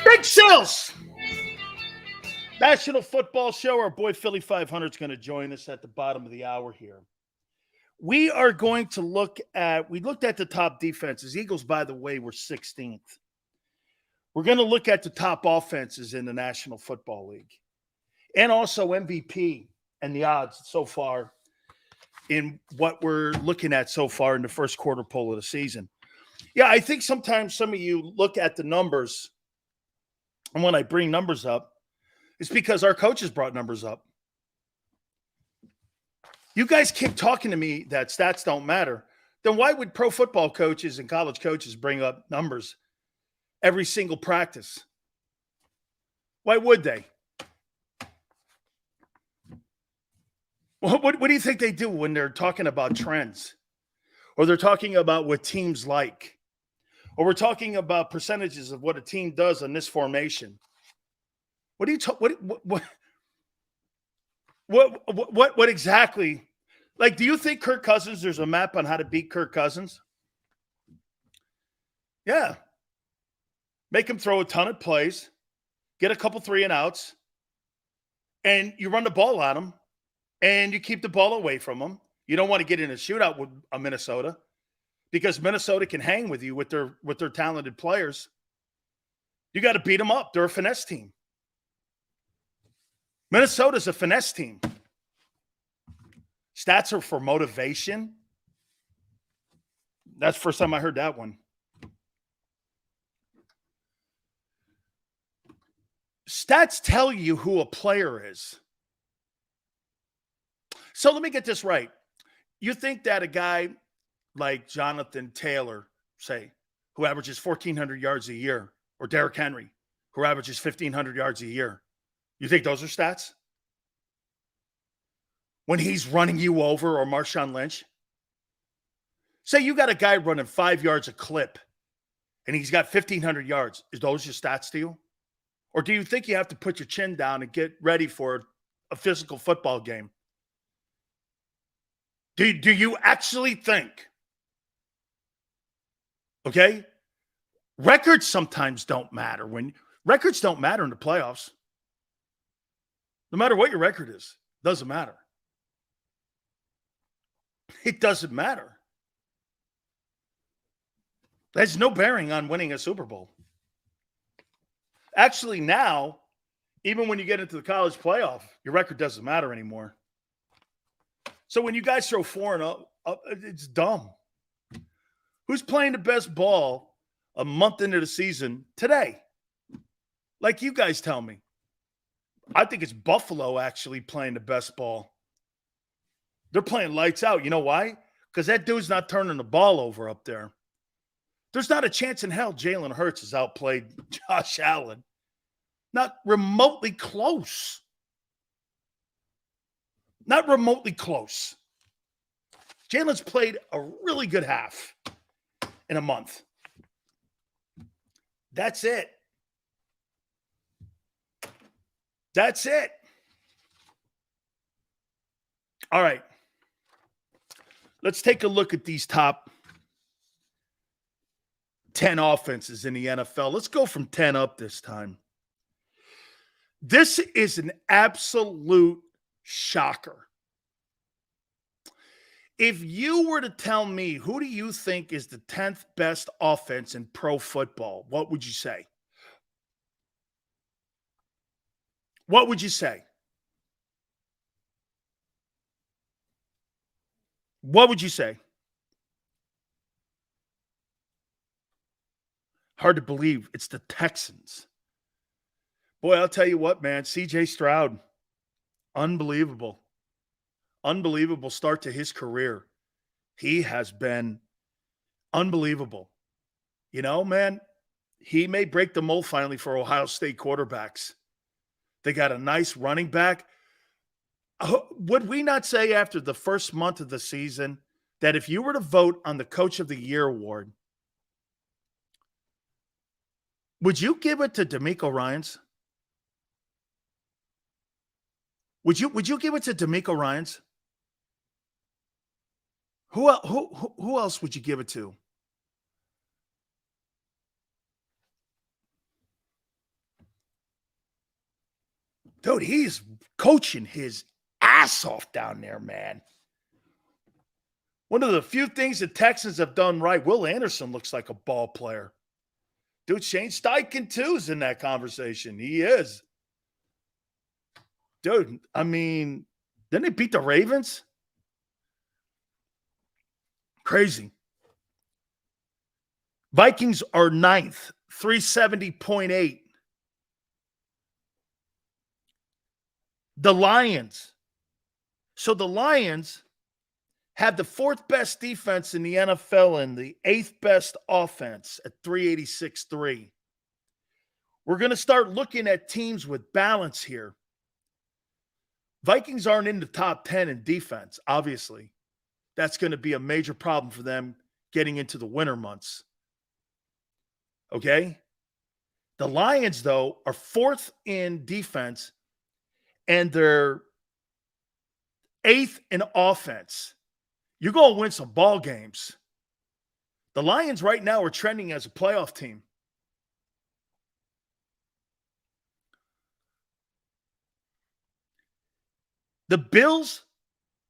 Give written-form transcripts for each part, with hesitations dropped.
Big Sills! National Football Show. Our boy Philly 500 is going to join us at the bottom of the hour here. We are going to looked at the top defenses. Eagles, by the way, were 16th. We're going to look at the top offenses in the National Football League and also MVP and the odds so far in what we're looking at so far in the first quarter poll of the season. Yeah, I think sometimes some of you look at the numbers, and when I bring numbers up, it's because our coaches brought numbers up. You guys keep talking to me that stats don't matter. Then why would pro football coaches and college coaches bring up numbers every single practice? Why would they? What do you think they do when they're talking about trends? Or they're talking about what teams like? Or we're talking about percentages of what a team does on this formation? What do you what exactly? Like, do you think Kirk Cousins, there's a map on how to beat Kirk Cousins? Yeah. Make him throw a ton of plays, get a couple 3-and-outs, and you run the ball at him, and you keep the ball away from him. You don't want to get in a shootout with a Minnesota because Minnesota can hang with you with their talented players. You got to beat them up. They're a finesse team. Minnesota's a finesse team. Stats are for motivation. That's the first time I heard that one. Stats tell you who a player is. So let me get this right. You think that a guy like Jonathan Taylor, say, who averages 1,400 yards a year, or Derrick Henry, who averages 1,500 yards a year, you think those are stats? When he's running you over, or Marshawn Lynch? Say you got a guy running 5 yards a clip and he's got 1,500 yards. Is those your stats to you? Or do you think you have to put your chin down and get ready for a physical football game? Do you actually think? Okay? Records sometimes don't matter. Records don't matter in the playoffs. No matter what your record is, it doesn't matter. It doesn't matter. There's no bearing on winning a Super Bowl. Actually, now, even when you get into the college playoff, your record doesn't matter anymore. So when you guys throw 4-0, it's dumb. Who's playing the best ball a month into the season today? Like you guys tell me. I think it's Buffalo actually playing the best ball. They're playing lights out. You know why? Because that dude's not turning the ball over up there. There's not a chance in hell Jalen Hurts has outplayed Josh Allen. Not remotely close. Not remotely close. Jalen's played a really good half in a month. That's it. That's it. All right. Let's take a look at these top 10 offenses in the NFL. Let's go from 10 up this time. This is an absolute shocker. If you were to tell me, who do you think is the 10th best offense in pro football, what would you say? What would you say? What would you say? Hard to believe. It's the Texans. Boy, I'll tell you what, man. C.J. Stroud, unbelievable. Unbelievable start to his career. He has been unbelievable. You know, man, he may break the mold finally for Ohio State quarterbacks. They got a nice running back. Would we not say after the first month of the season that if you were to vote on the Coach of the Year award, would you give it to DeMeco Ryans? Would you give it to DeMeco Ryans? Who else would you give it to? Dude, he's coaching his ass off down there, man. One of the few things the Texans have done right. Will Anderson looks like a ball player. Dude, Shane Steichen, too, is in that conversation. He is. Dude, I mean, didn't they beat the Ravens? Crazy. Vikings are 9th, 370.8. The Lions. So the Lions have the 4th best defense in the NFL and the 8th best offense at 386.3. We're going to start looking at teams with balance here. Vikings aren't in the top 10 in defense, obviously. That's going to be a major problem for them getting into the winter months. Okay? The Lions, though, are 4th in defense, and they're 8th in offense. You're going to win some ball games. The Lions right now are trending as a playoff team. The Bills,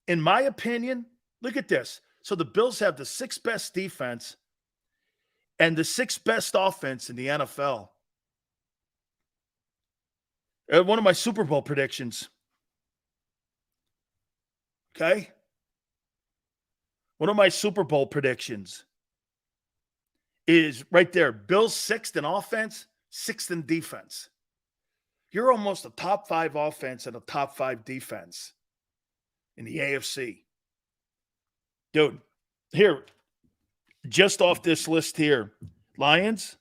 in my opinion, look at this. So the Bills have the 6th best defense and the 6th best offense in the NFL. One of my Super Bowl predictions. Okay? One of my Super Bowl predictions is right there. Bills 6th in offense, 6th in defense. You're almost a top 5 offense and a top 5 defense in the AFC. Dude, here, just off this list here, Lions.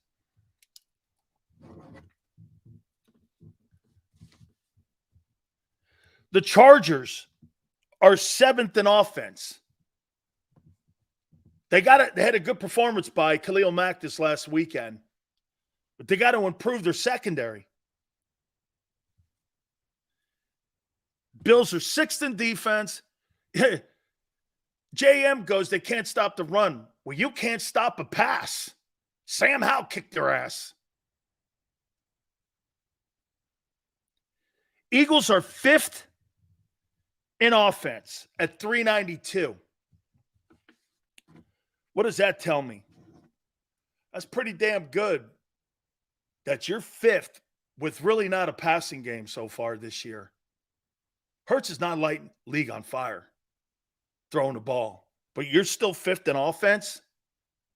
The Chargers are 7th in offense. They had a good performance by Khalil Mack this last weekend, but they got to improve their secondary. Bills are 6th in defense. JM goes, they can't stop the run. Well, you can't stop a pass. Sam Howell kicked their ass. Eagles are 5th in offense at 392. What does that tell me? That's pretty damn good that you're 5th with really not a passing game so far this year. Hurts is not lighting league on fire, throwing the ball. But you're still 5th in offense.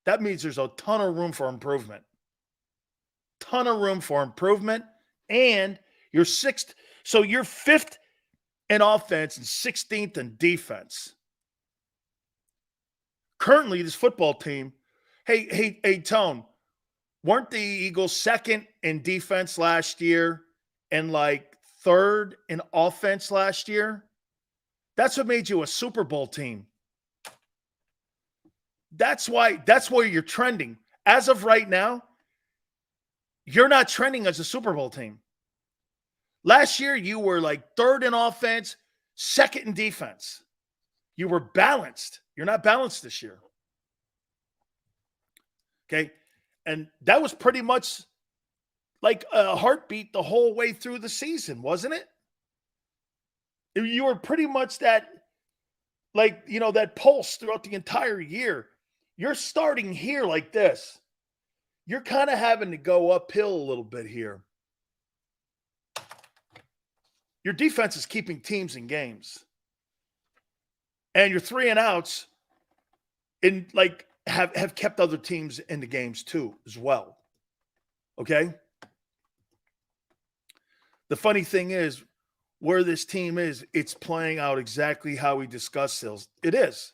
That means there's a ton of room for improvement. Ton of room for improvement. And you're 6th. So you're 5th in offense and 16th in defense. Currently, this football team, hey, Tone, weren't the Eagles 2nd in defense last year and like 3rd in offense last year? That's what made you a Super Bowl team. That's where you're trending. As of right now, you're not trending as a Super Bowl team. Last year, you were like 3rd in offense, 2nd in defense. You were balanced. You're not balanced this year. Okay? And that was pretty much like a heartbeat the whole way through the season, wasn't it? You were pretty much that, like, that pulse throughout the entire year. You're starting here like this. You're kind of having to go uphill a little bit here. Your defense is keeping teams in games. And your 3 and outs have kept other teams in the games too, as well. Okay? The funny thing is, where this team is, it's playing out exactly how we discussed, Sills. It is.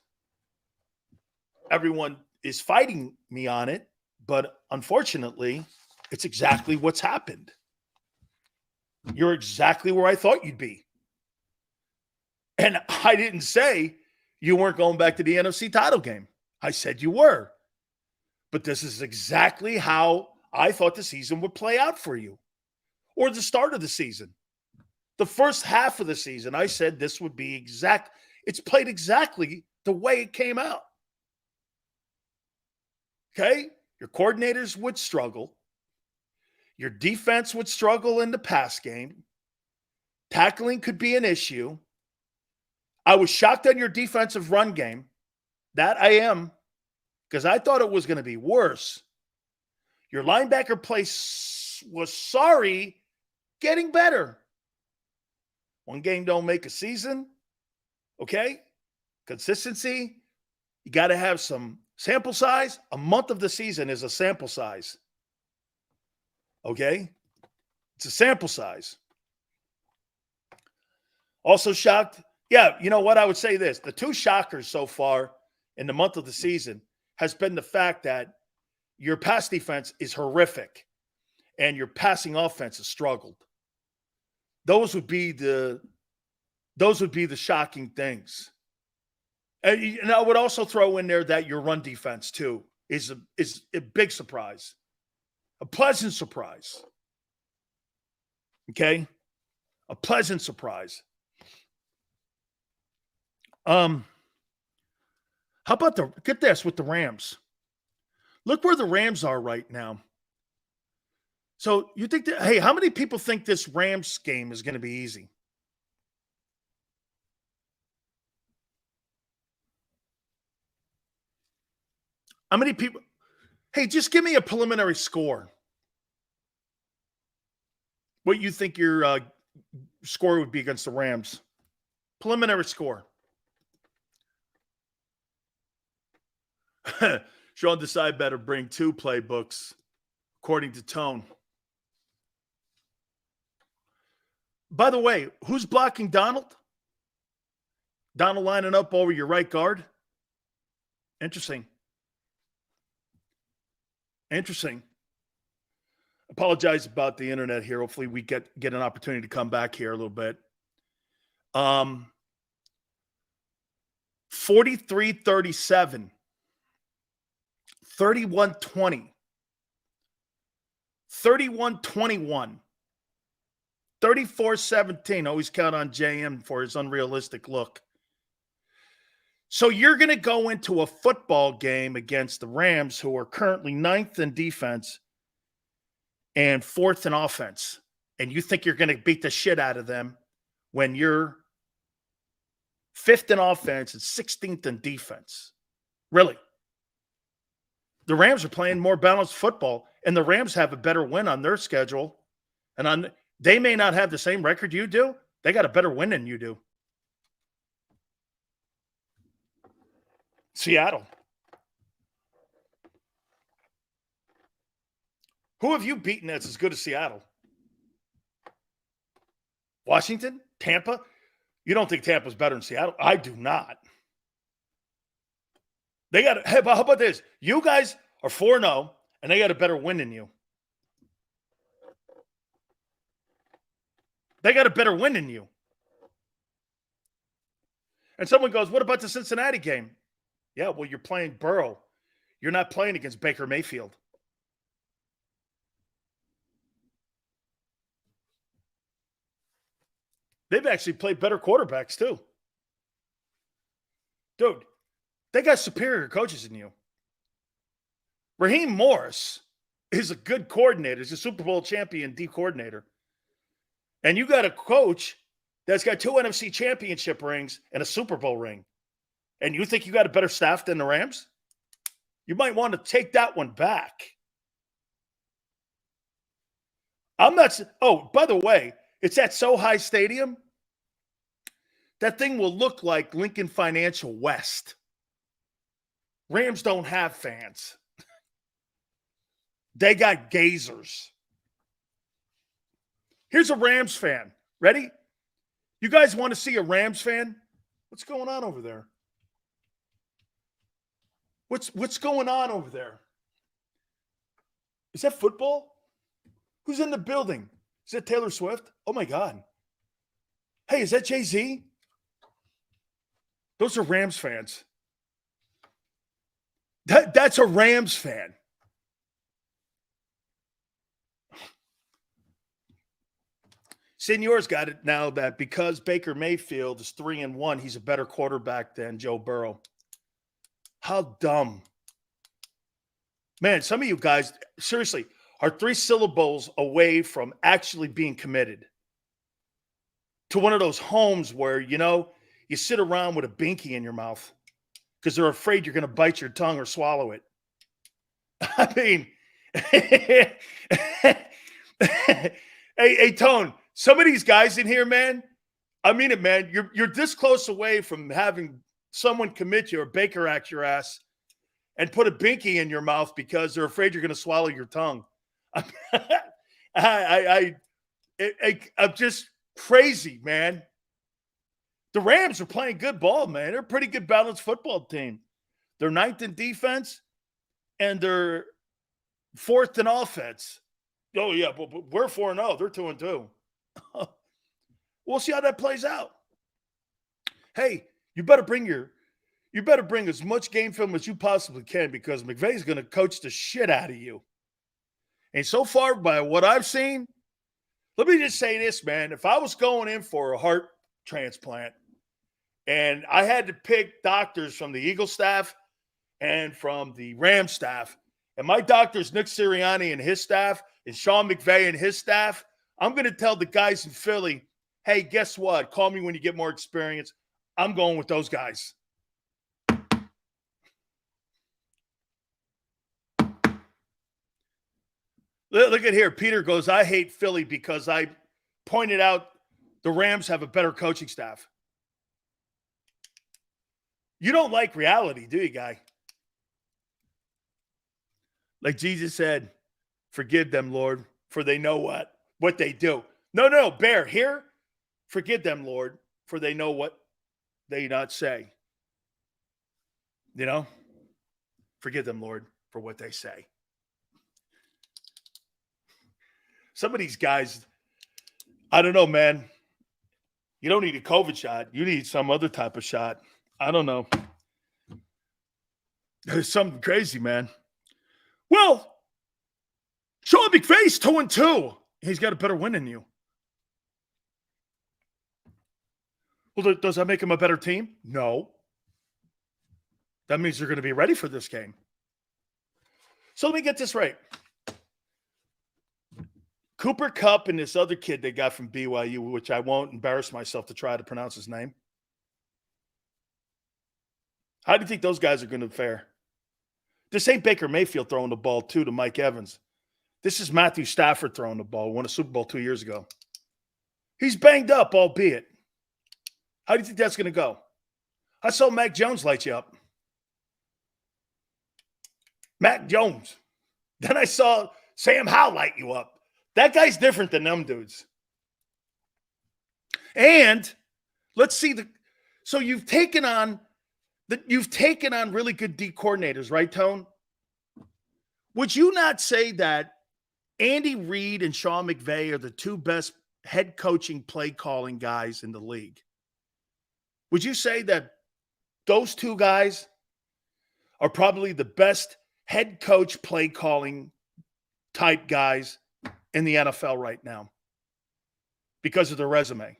Everyone is fighting me on it, but unfortunately, it's exactly what's happened. You're exactly where I thought you'd be. And I didn't say you weren't going back to the NFC title game. I said you were. But this is exactly how I thought the season would play out for you. Or the start of the season. The first half of the season, I said this would be exact. It's played exactly the way it came out. Okay? Your coordinators would struggle. Your defense would struggle in the pass game. Tackling could be an issue. I was shocked on your defensive run game. That I am, because I thought it was going to be worse. Your linebacker play was getting better. One game don't make a season. Okay? Consistency. You got to have some sample size. A month of the season is a sample size. Okay? It's a sample size. Also shocked. Yeah, you know what? I would say this. The two shockers so far in the month of the season has been the fact that your pass defense is horrific and your passing offense has struggled. Those would be the shocking things. And I would also throw in there that your run defense too is a big surprise. A pleasant surprise. Okay? A pleasant surprise. How about get this with the Rams? Look where the Rams are right now. So you think that, hey, how many people think this Rams game is going to be easy? How many people? Hey, just give me a preliminary score. What you think your score would be against the Rams? Preliminary score. Sean Desai better bring 2 playbooks, according to Tone. By the way, who's blocking Donald? Donald lining up over your right guard? Interesting. Apologize about the internet here. Hopefully we get an opportunity to come back here a little bit. 43-37. 31-20. 31-21. 34-17. Always count on JM for his unrealistic look. So you're going to go into a football game against the Rams, who are currently 9th in defense and 4th in offense. And you think you're going to beat the shit out of them when you're 5th in offense and 16th in defense. Really? The Rams are playing more balanced football, and the Rams have a better win on their schedule. And they may not have the same record you do. They got a better win than you do. Seattle. Who have you beaten that's as good as Seattle? Washington? Tampa? You don't think Tampa's better than Seattle? I do not. They got – hey, how about this? You guys are 4-0, and they got a better win than you. They got a better win than you. And someone goes, what about the Cincinnati game? Yeah, well, you're playing Burrow. You're not playing against Baker Mayfield. They've actually played better quarterbacks, too. Dude, they got superior coaches than you. Raheem Morris is a good coordinator. He's a Super Bowl champion D coordinator. And you got a coach that's got 2 NFC championship rings and a Super Bowl ring. And you think you got a better staff than the Rams? You might want to take that one back. I'm not – oh, by the way, it's at SoHi Stadium. That thing will look like Lincoln Financial West. Rams don't have fans. They got gazers. Here's a Rams fan. Ready? You guys want to see a Rams fan? What's going on over there? What's going on over there? Is that football? Who's in the building? Is that Taylor Swift? Oh, my God. Hey, is that Jay-Z? Those are Rams fans. That's a Rams fan. Senor's got it now that because Baker Mayfield is 3-1, he's a better quarterback than Joe Burrow. How dumb. Man, some of you guys, seriously, are 3 syllables away from actually being committed. to one of those homes where, you sit around with a binky in your mouth because they're afraid you're going to bite your tongue or swallow it. I mean, hey, Tone, some of these guys in here, man, I mean it, man. You're this close away from having someone commit you or Baker act your ass and put a binky in your mouth because they're afraid you're going to swallow your tongue. I'm just crazy, man. The Rams are playing good ball, man. They're a pretty good balanced football team. They're 9th in defense, and they're 4th in offense. Oh, yeah, but we're 4-0. They're 2-2. We'll see how that plays out. Hey, you better bring as much game film as you possibly can because McVay's going to coach the shit out of you. And so far, by what I've seen, let me just say this, man. If I was going in for a heart transplant and I had to pick doctors from the Eagle staff and from the Ram staff, and my doctor's Nick Sirianni and his staff and Sean McVay and his staff, I'm going to tell the guys in Philly, hey, guess what? Call me when you get more experience. I'm going with those guys. Look at here. Peter goes, I hate Philly because I pointed out the Rams have a better coaching staff. You don't like reality, do you, guy? Like Jesus said, forgive them, Lord, for they know what they do. No, Bear, here, forgive them, Lord, for they know what they not say. Forgive them, Lord, for what they say. Some of these guys, I don't know, man. You don't need a COVID shot. You need some other type of shot. I don't know. There's something crazy, man. Well, Sean McVay's 2-2. He's got a better win than you. Well, does that make him a better team? No. That means they're going to be ready for this game. So let me get this right. Cooper Kupp and this other kid they got from BYU, which I won't embarrass myself to try to pronounce his name. How do you think those guys are going to fare? This ain't Baker Mayfield throwing the ball, too, to Mike Evans. This is Matthew Stafford throwing the ball. Won a Super Bowl 2 years ago. He's banged up, albeit. How do you think that's going to go? I saw Mac Jones light you up. Mac Jones. Then I saw Sam Howell light you up. That guy's different than them dudes. And let's see so you've taken on really good D coordinators, right, Tone? Would you not say that Andy Reid and Sean McVay are the two best head coaching play calling guys in the league? Would you say that those two guys are probably the best head coach play calling type guys in the NFL right now because of their resume?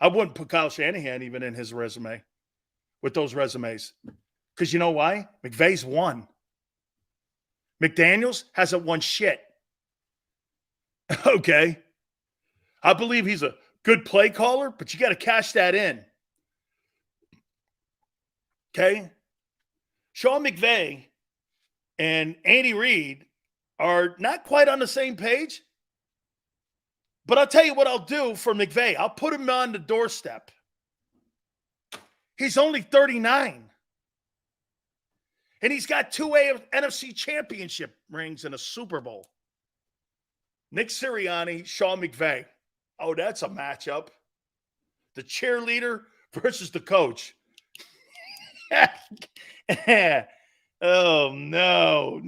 I wouldn't put Kyle Shanahan even in his resume with those resumes. Because you know why? McVay's won. McDaniels hasn't won shit. Okay. I believe he's a good play caller, but you got to cash that in. Okay? Sean McVay and Andy Reid are not quite on the same page. But I'll tell you what I'll do for McVay. I'll put him on the doorstep. He's only 39. And he's got 2 NFC championship rings and a Super Bowl. Nick Sirianni, Sean McVay. Oh, that's a matchup. The cheerleader versus the coach. Oh, no.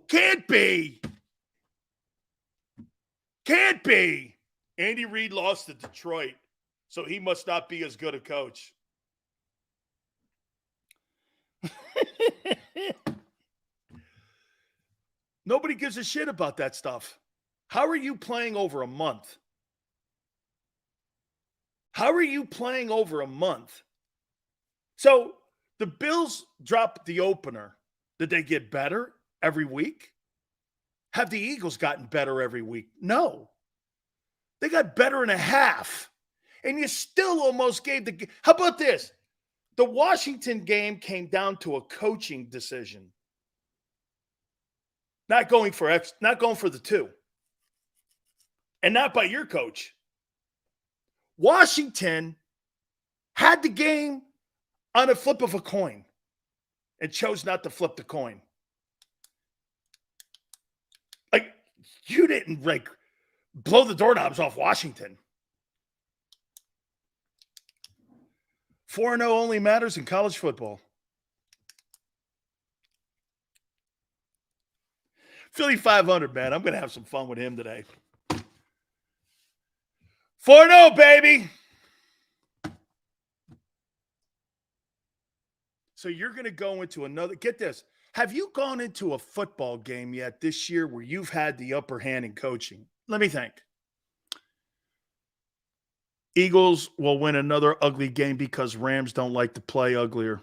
Can't be. Can't be. Andy Reid lost to Detroit, so he must not be as good a coach. Nobody gives a shit about that stuff. How are you playing over a month? How are you playing over a month? So the Bills dropped the opener. Did they get better every week? Have the Eagles gotten better every week? No. They got better in a half. And you still almost gave the game. How about this? The Washington game came down to a coaching decision. Not going for the 2. And not by your coach. Washington had the game on a flip of a coin and chose not to flip the coin. Like, you didn't blow the doorknobs off Washington. 4-0 only matters in college football. Philly 500, man. I'm going to have some fun with him today. 4-0, baby. So you're going to go into another, get this. Have you gone into a football game yet this year where you've had the upper hand in coaching? Let me think. Eagles will win another ugly game because Rams don't like to play uglier.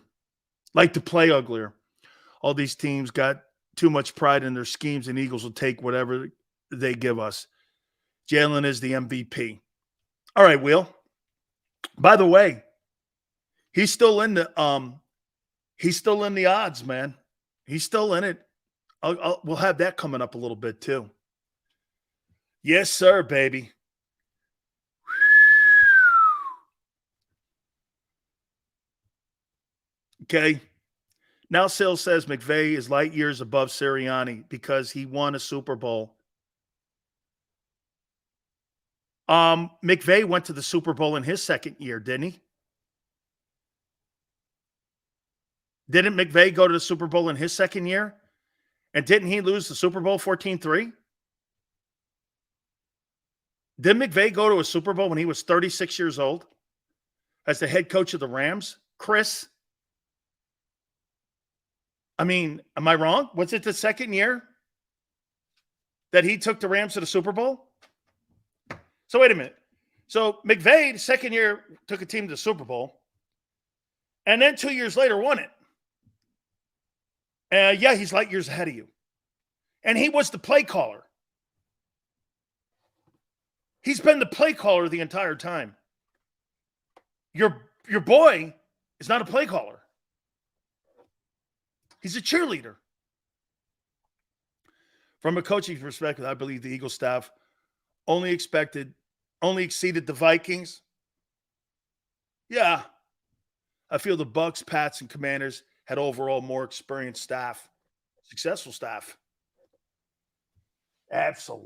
All these teams got too much pride in their schemes, and Eagles will take whatever they give us. Jalen is the MVP. All right, Will. By the way, he's still in the odds, man. He's still in it. We'll have that coming up a little bit too. Yes, sir, baby. Okay. Now Sil says McVay is light years above Sirianni because he won a Super Bowl. McVay went to the Super Bowl in his second year, didn't he? Didn't McVay go to the Super Bowl in his second year? And didn't he lose the Super Bowl 14-3? Didn't McVay go to a Super Bowl when he was 36 years old as the head coach of the Rams? Chris? I mean, am I wrong? Was it the second year that he took the Rams to the Super Bowl? So wait a minute. So McVay, the second year, took a team to the Super Bowl, and then 2 years later won it. Yeah, he's light years ahead of you. And he was the play caller. He's been the play caller the entire time. Your boy is not a play caller. He's a cheerleader. From a coaching perspective, I believe the Eagles staff only exceeded the Vikings. Yeah. I feel the Bucks, Pats, and Commanders had overall more experienced staff, successful staff. Absolutely.